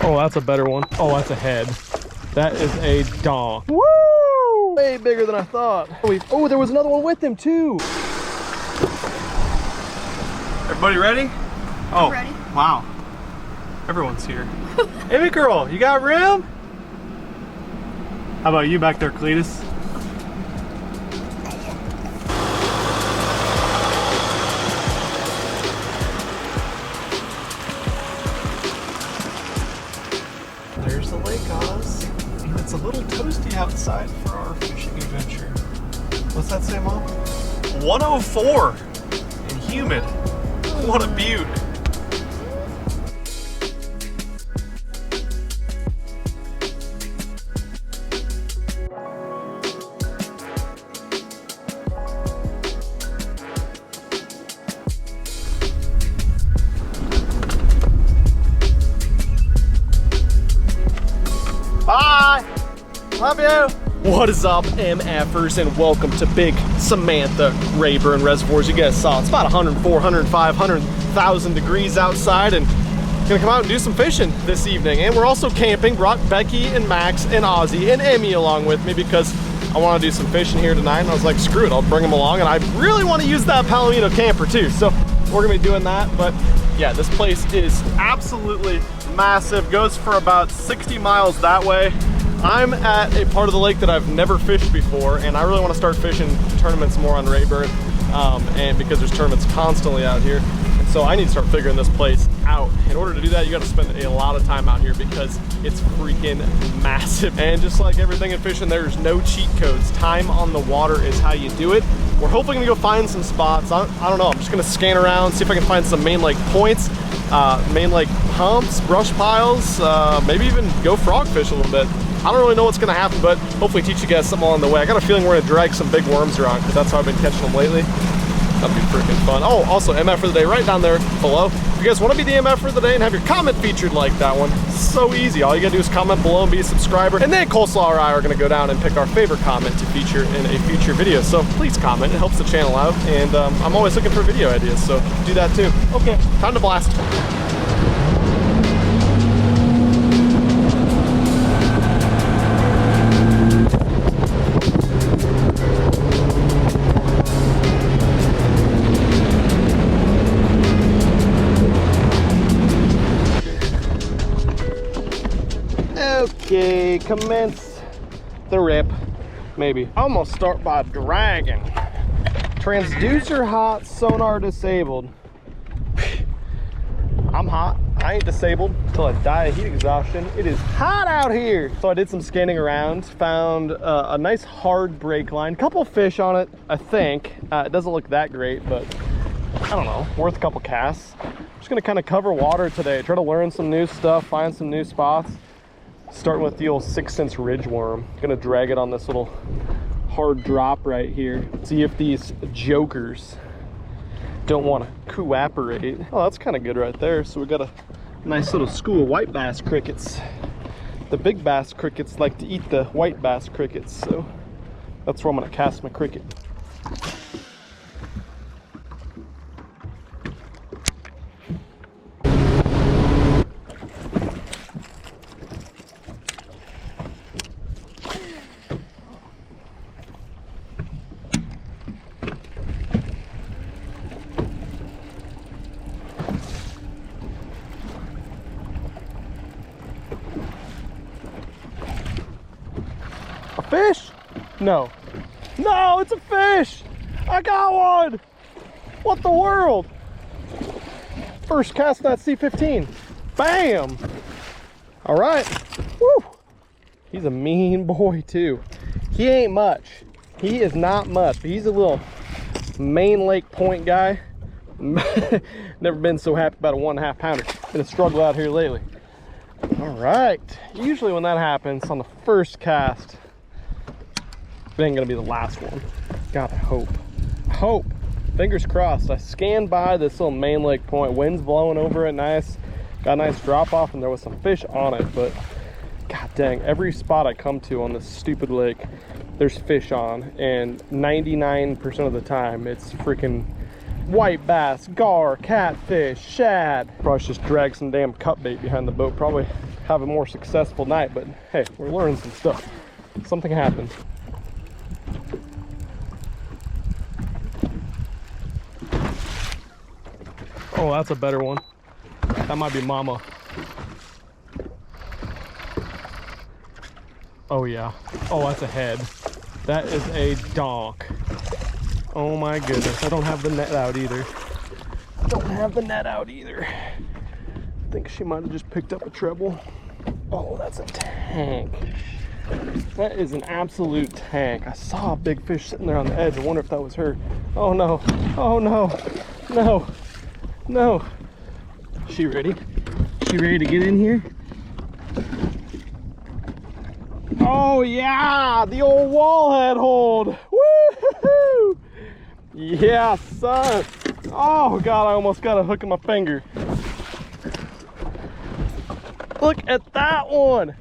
Oh, that's a better one. Oh, that's a head. That is a daw. Woo! Way bigger than I thought. Oh, there was another one with him too. Everybody ready? Oh, ready. Wow. Everyone's here. Hey, girl, you got rim? How about you back there, Cletus? There's the lake, Oz. It's a little toasty outside for our fishing adventure. What's that say, Mom? 104 and humid. What a beaut. Bye. Love you. What is up, MFers, and welcome to Big Samantha Rayburn Reservoirs. You guys saw it's about 104, 105, 100,000 degrees outside, and gonna come out and do some fishing this evening. And we're also camping. Brought Becky and Max and Ozzy and Emmy along with me because I want to do some fishing here tonight. And I was like, screw it, I'll bring them along. And I really want to use that Palomino camper too, so we're gonna be doing that. But yeah, this place is absolutely massive. Goes for about 60 miles that way. I'm at a part of the lake that I've never fished before, and I really want to start fishing tournaments more on Rayburn, and because there's tournaments constantly out here, and so I need to start figuring this place out. In order to do that, you got to spend a lot of time out here because it's freaking massive. And just like everything in fishing, there's no cheat codes. Time on the water is how you do it. We're hopefully gonna go find some spots. I don't know, I'm just gonna scan around, see if I can find some main lake points, main lake humps, brush piles, maybe even go frog fish a little bit. I don't really know what's gonna happen, but hopefully teach you guys something along the way. I got a feeling we're gonna drag some big worms around because that's how I've been catching them lately. That'll be freaking fun. Oh, also MF for the day right down there below. If you guys wanna be the MF for the day and have your comment featured like that one, so easy. All you gotta do is comment below and be a subscriber. And then Coleslaw or I are gonna go down and pick our favorite comment to feature in a future video. So please comment, it helps the channel out. And I'm always looking for video ideas, so do that too. Okay, time to blast. Okay, commence the rip. Maybe. I'm gonna start by dragging. Transducer hot, sonar disabled. I'm hot. I ain't disabled until I die of heat exhaustion. It is hot out here. So I did some scanning around, found a nice hard brake line, couple fish on it, I think. It doesn't look that great, but I don't know, worth a couple casts. I'm just gonna kind of cover water today, try to learn some new stuff, find some new spots. Starting with the old 6-cents ridge worm. Gonna drag it on this little hard drop right here. See if these jokers don't want to cooperate. Oh, that's kind of good right there. So we got a nice little school of white bass crickets. The big bass crickets like to eat the white bass crickets, so that's where I'm gonna cast my cricket. Fish? No. No, it's a fish! I got one! What the world? First cast that C15. Bam! All right. Woo! He's a mean boy too. He ain't much. He is not much, but he's a little main lake point guy. Never been so happy about a 1.5 pounder. Been a struggle out here lately. All right. Usually when that happens on the first cast, it ain't gonna be the last one. God, I hope. Fingers crossed. I scanned by this little main lake point. Wind's blowing over it nice. Got a nice drop off and there was some fish on it, but god dang, every spot I come to on this stupid lake, there's fish on, and 99% of the time it's freaking white bass, gar, catfish, shad. Probably should just drag some damn cut bait behind the boat. Probably have a more successful night, but hey, we're learning some stuff. Something happened. Oh, that's a better one. That might be mama. Oh yeah. Oh, that's a head. That is a donk. Oh my goodness. I don't have the net out either. Don't have the net out either. I think she might have just picked up a treble. Oh, that's a tank. That is an absolute tank. I saw a big fish sitting there on the edge. I wonder if that was her. Oh no. Oh no. No. No. She ready? She ready to get in here? Oh yeah, the old wallhead hold. Woo-hoo-hoo! Yeah, son. Oh God, I almost got a hook in my finger. Look at that one.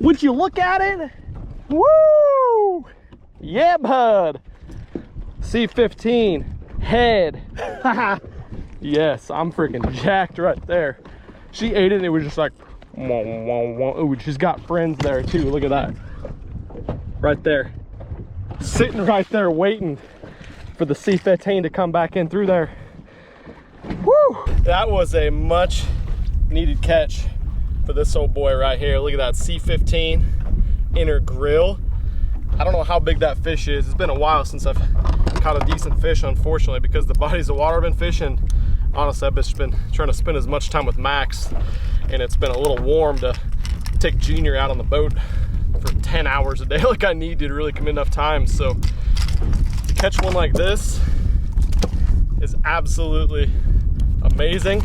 Would you look at it? Woo! Yeah, bud. C15 head. Yes, I'm freaking jacked right there. She ate it and it was just like, ooh, she's got friends there too. Look at that. Right there. Sitting right there waiting for the C15 to come back in through there. Woo! That was a much needed catch for this old boy right here. Look at that C15 inner grill. I don't know how big that fish is. It's been a while since I've caught a decent fish, unfortunately, because the bodies of water I've been fishing, honestly, I've just been trying to spend as much time with Max, and it's been a little warm to take Junior out on the boat for 10 hours a day like I need to really commit enough time. So to catch one like this is absolutely amazing.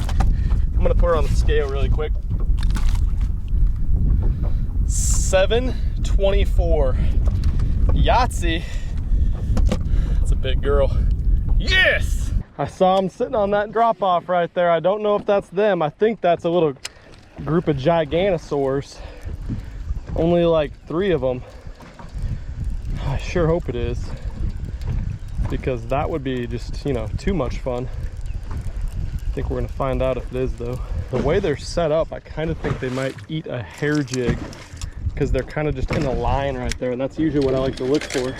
I'm gonna put her on the scale really quick. 724. Yahtzee. That's a big girl. Yes! I saw them sitting on that drop off right there. I don't know if that's them. I think that's a little group of giganosaurs. Only like 3 of them. I sure hope it is, because that would be just, you know, too much fun. I think we're gonna find out if it is though. The way they're set up, I kind of think they might eat a hair jig, because they're kind of just in a line right there, and that's usually what I like to look for.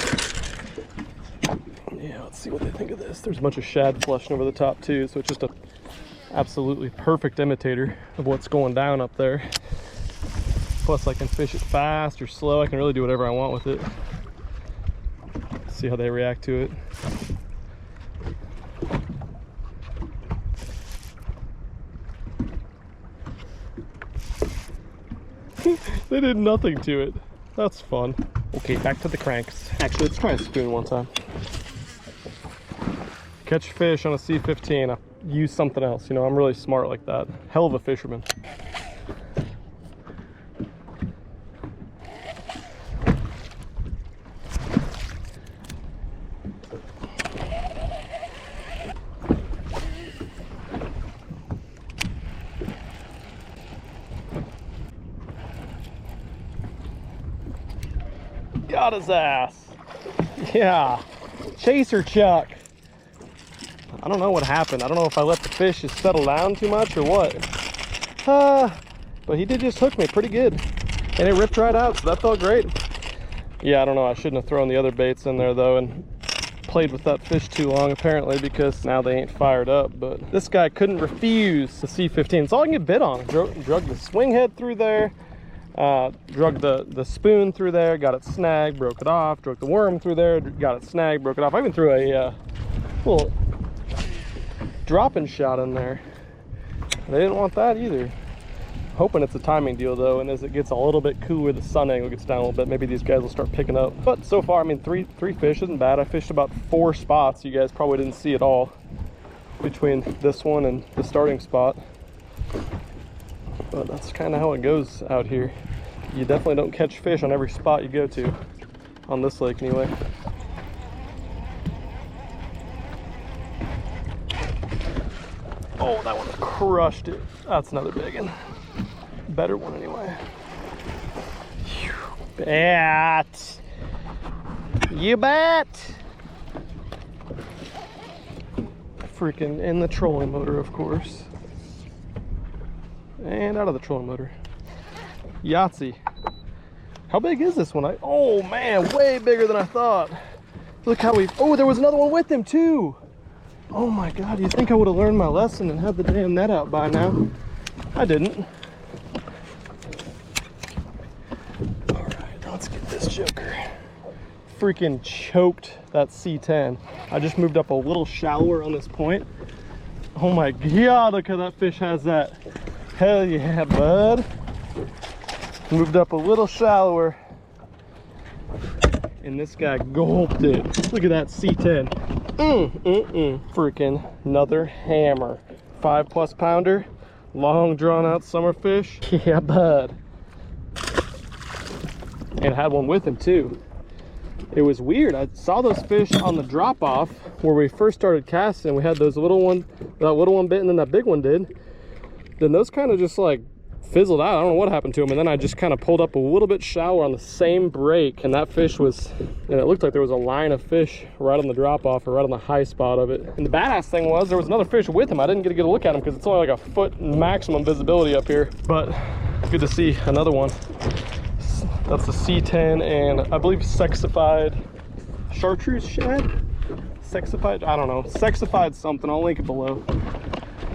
Yeah, let's see what they think of this. There's a bunch of shad flushing over the top too, so it's just a absolutely perfect imitator of what's going down up there. Plus I can fish it fast or slow. I can really do whatever I want with it. See how they react to it. They did nothing to it. That's fun. Okay, back to the cranks. Actually, let's try a spoon one time. Catch fish on a C15, I use something else. You know, I'm really smart like that. Hell of a fisherman. Got his ass. Yeah, chaser chuck. I don't know what happened. I don't know if I let the fish just settle down too much or what. But he did just hook me pretty good. And it ripped right out, so that felt great. Yeah, I don't know. I shouldn't have thrown the other baits in there though and played with that fish too long apparently, because now they ain't fired up. But this guy couldn't refuse the C15. It's all I can get bit on. Drug the swing head through there. Drug the spoon through there, got it snagged, broke it off. Drug the worm through there, got it snagged, broke it off. I even threw a little dropping shot in there. They didn't want that either. Hoping it's a timing deal though, and as it gets a little bit cooler, the sun angle gets down a little bit, maybe these guys will start picking up. But so far, I mean, three fish isn't bad. I fished about 4 spots. You guys probably didn't see it all between this one and the starting spot. But that's kind of how it goes out here. You definitely don't catch fish on every spot you go to, on this lake anyway. Oh, that one crushed it. That's another big one. Better one anyway. Bet. You bet. freaking in the trolling motor, of course. And out of the trolling motor. Yahtzee. How big is this one? Oh man, way bigger than I thought. Look how oh, there was another one with him too. Oh my God, you'd think I would have learned my lesson and had the damn net out by now. I didn't. All right, let's get this joker. Freaking choked that C10. I just moved up a little shallower on this point. Oh my God, look how that fish has that. Hell yeah, bud. Moved up a little shallower. And this guy gulped it. Look at that C10. Freaking another hammer. 5+ pounder. Long drawn out summer fish. Yeah, bud. And I had one with him too. It was weird. I saw those fish on the drop off where we first started casting. We had those little one, that little one bit, and then that big one did. Then those kind of just like fizzled out. I don't know what happened to him. And then I just kind of pulled up a little bit shallower on the same break, and that fish was, and it looked like there was a line of fish right on the drop off or right on the high spot of it. And the badass thing was there was another fish with him. I didn't get to get a look at him because it's only like a foot maximum visibility up here, but good to see another one. That's the C10 and I believe sexified chartreuse shad. Sexified, I don't know, sexified something. I'll link it below.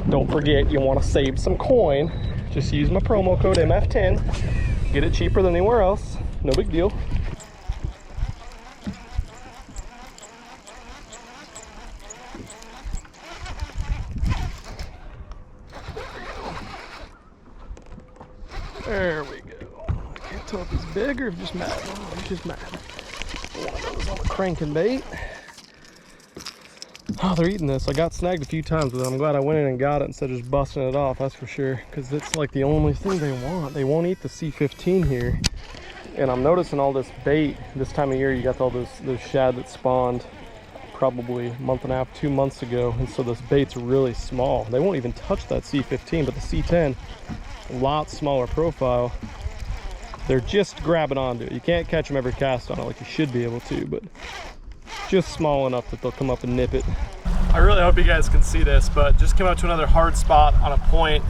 Don't forget, you want to save some coin. Just use my promo code MF10. Get it cheaper than anywhere else. No big deal. There we go. I can't tell if he's big or if he's just mad. Oh, he's just mad. One of those on the cranking bait. Oh, they're eating this. I got snagged a few times with it. I'm glad I went in and got it instead of just busting it off, that's for sure. Because it's like the only thing they want. They won't eat the C15 here. And I'm noticing all this bait. This time of year, you got all those shad that spawned probably a month and a half, 2 months ago. And so this bait's really small. They won't even touch that C15, but the C10, a lot smaller profile. They're just grabbing onto it. You can't catch them every cast on it like you should be able to, but just small enough that they'll come up and nip it. I really hope you guys can see this, but just came out to another hard spot on a point.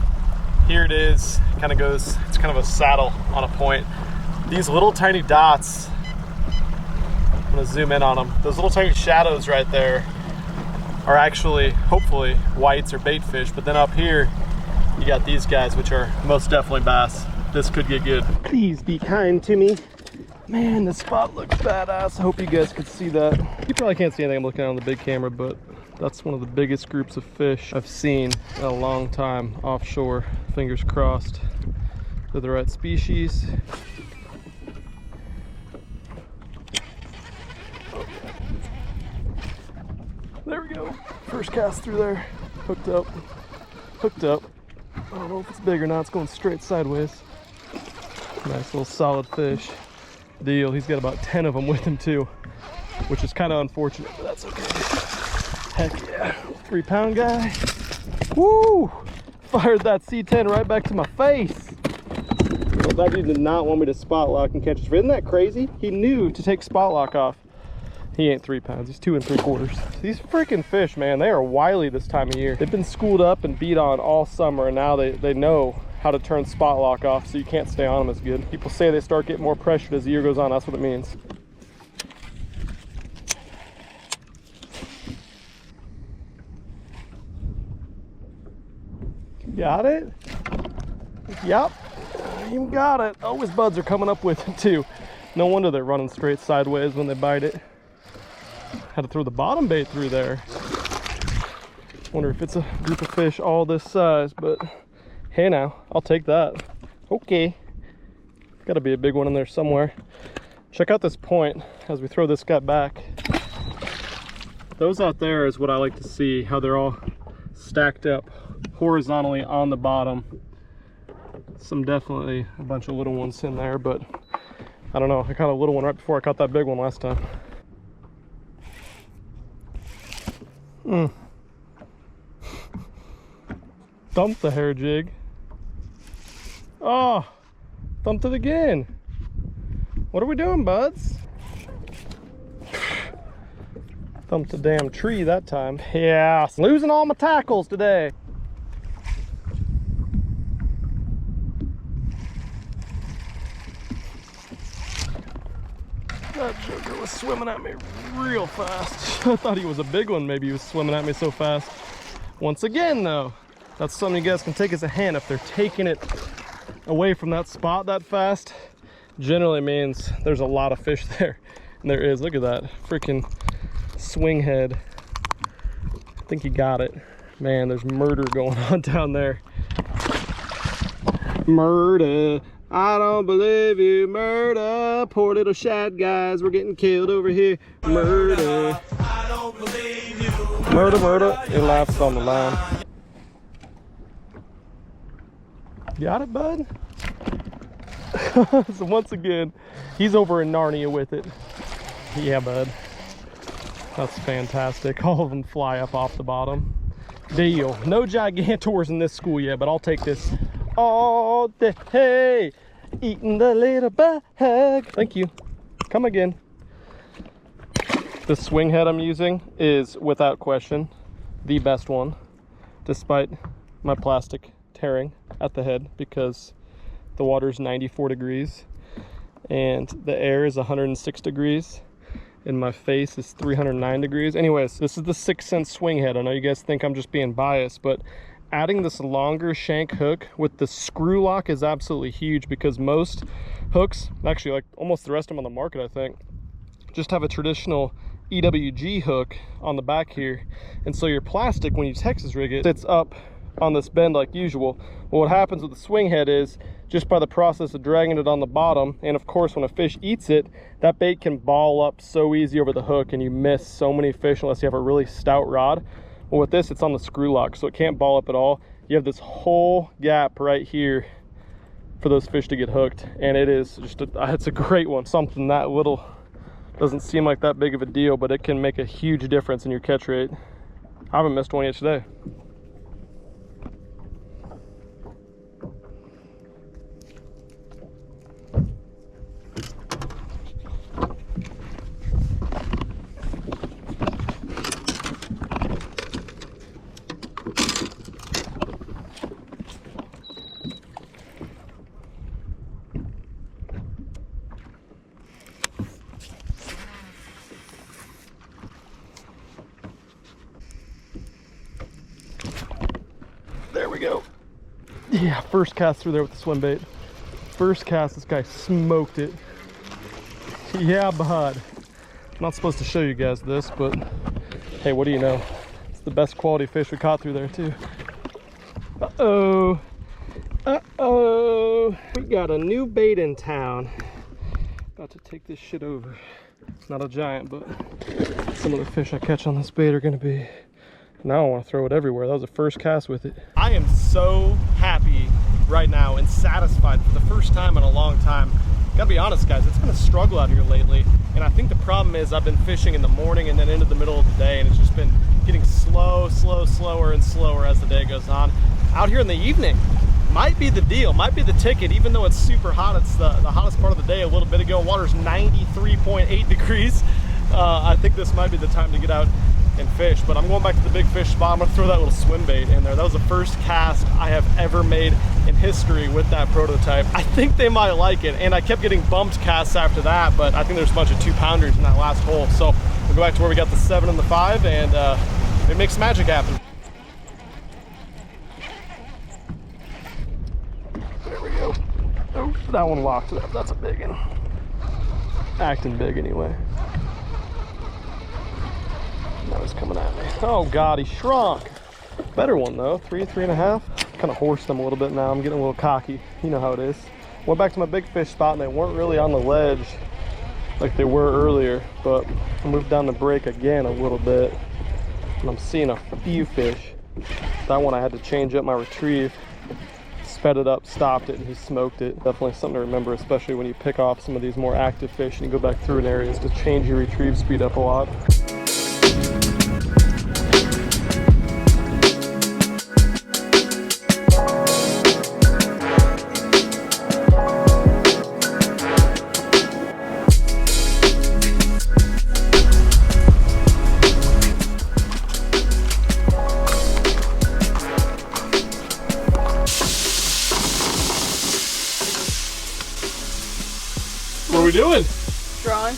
Here it is. Kind of goes, it's kind of a saddle on a point. These little tiny dots, I'm gonna zoom in on them. Those little tiny shadows right there are actually, hopefully, whites or bait fish. But then up here, you got these guys, which are most definitely bass. This could get good. Please be kind to me. Man, the spot looks badass. I hope you guys could see that. You probably can't see anything I'm looking at on the big camera, but that's one of the biggest groups of fish I've seen in a long time offshore. Fingers crossed they're the right species. There we go. First cast through there. Hooked up. Hooked up. I don't know if it's big or not. It's going straight sideways. Nice little solid fish. Deal. He's got about 10 of them with him too, which is kind of unfortunate, but that's okay. Heck yeah. 3 pound guy. Woo! Fired that C10 right back to my face. Well, that dude did not want me to spot lock and catch his fish. Isn't that crazy? He knew to take spot lock off. He ain't 3 pounds, he's 2 3/4. These freaking fish, man, they are wily this time of year. They've been schooled up and beat on all summer, and now they know how to turn spot lock off, so you can't stay on them as good. People say they start getting more pressured as the year goes on. That's what it means. Got it? Yep, you got it. Oh, his buds are coming up with it too. No wonder they're running straight sideways when they bite it. Had to throw the bottom bait through there. Wonder if it's a group of fish all this size, but hey now, I'll take that. Okay. Gotta be a big one in there somewhere. Check out this point as we throw this guy back. Those out there is what I like to see, how they're all stacked up horizontally on the bottom. Some definitely a bunch of little ones in there, but I don't know. I caught a little one right before I caught that big one last time. Thumped the hair jig. Oh, thumped it again. What are we doing, buds? Thumped a damn tree that time. Yeah, losing all my tackles today. That joker was swimming at me real fast. I thought he was a big one. Maybe he was swimming at me so fast. Once again though, that's something you guys can take as a hint. If they're taking it away from that spot that fast, generally means there's a lot of fish there. And there is. Look at that freaking swing head. I think he got it. Man, there's murder going on down there. Murder. I don't believe you, murder. Poor little shad guys, we're getting killed over here. Murder. I don't believe you. Murder, murder. Your life's on the line. Got it, bud? So once again, he's over in Narnia with it. Yeah, bud. That's fantastic. All of them fly up off the bottom. Deal. No gigantors in this school yet, but I'll take this all day. Hey, eating the little bag. Thank you. Come again. The swing head I'm using is without question the best one, despite my plastic tearing at the head, because the water is 94 degrees and the air is 106 degrees and my face is 309 degrees. Anyways, this is the 6 cent swing head. I know you guys think I'm just being biased, but adding this longer shank hook with the screw lock is absolutely huge, because most hooks, actually like almost the rest of them on the market I think, just have a traditional EWG hook on the back here, and so your plastic, when you Texas rig it, sits up on this bend like usual. Well, what happens with the swing head is, just by the process of dragging it on the bottom, and of course when a fish eats it, that bait can ball up so easy over the hook and you miss so many fish unless you have a really stout rod. Well, with this, it's on the screw lock, so it can't ball up at all. You have this whole gap right here for those fish to get hooked, and it is just it's a great one. Something that little doesn't seem like that big of a deal, but it can make a huge difference in your catch rate. I haven't missed one yet today. There we go. Yeah, first cast through there with the swim bait. First cast, this guy smoked it. Yeah, bud. I'm not supposed to show you guys this, but hey, what do you know? It's the best quality fish we caught through there too. Uh-oh. Uh-oh. We got a new bait in town. About to take this shit over. It's not a giant, but some of the fish I catch on this bait are gonna be... Now I want to throw it everywhere. That was the first cast with it. I am so happy right now and satisfied for the first time in a long time. Gotta be honest, guys, it's been a struggle out here lately, and I think the problem is I've been fishing in the morning and then into the middle of the day, and it's just been getting slower and slower as the day goes on. Out here in the evening might be the deal, might be the ticket. Even though it's super hot, it's the hottest part of the day. A little bit ago, water's 93.8 degrees. I think this might be the time to get out and fish, but I'm going back to the big fish spot. I'm gonna throw that little swim bait in there. That was the first cast I have ever made in history with that prototype. I think they might like it, and I kept getting bumped casts after that, but I think there's a bunch of 2-pounders in that last hole. So we'll go back to where we got the 7 and the 5, and it makes magic happen. There we go. Oh, that one locked it up. That's a big one. Acting big anyway. Now he's coming at me. Oh God, he shrunk. Better one though, 3.5. Kind of horsed them a little bit now. I'm getting a little cocky. You know how it is. Went back to my big fish spot and they weren't really on the ledge like they were earlier, but I moved down the break again a little bit and I'm seeing a few fish. That one I had to change up my retrieve. Sped it up, stopped it, and he smoked it. Definitely something to remember, especially when you pick off some of these more active fish and you go back through in areas, to change your retrieve speed up a lot. doing? Drawing.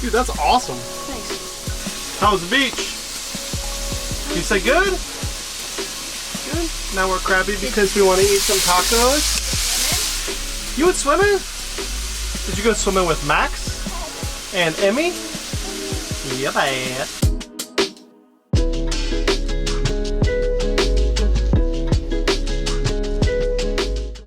Dude, that's awesome. Thanks. How was the beach? You say good? Good. Now we're crabby because we want to eat some tacos. You went swimming? Did you go swimming with Max and Emmy? Yeah, man.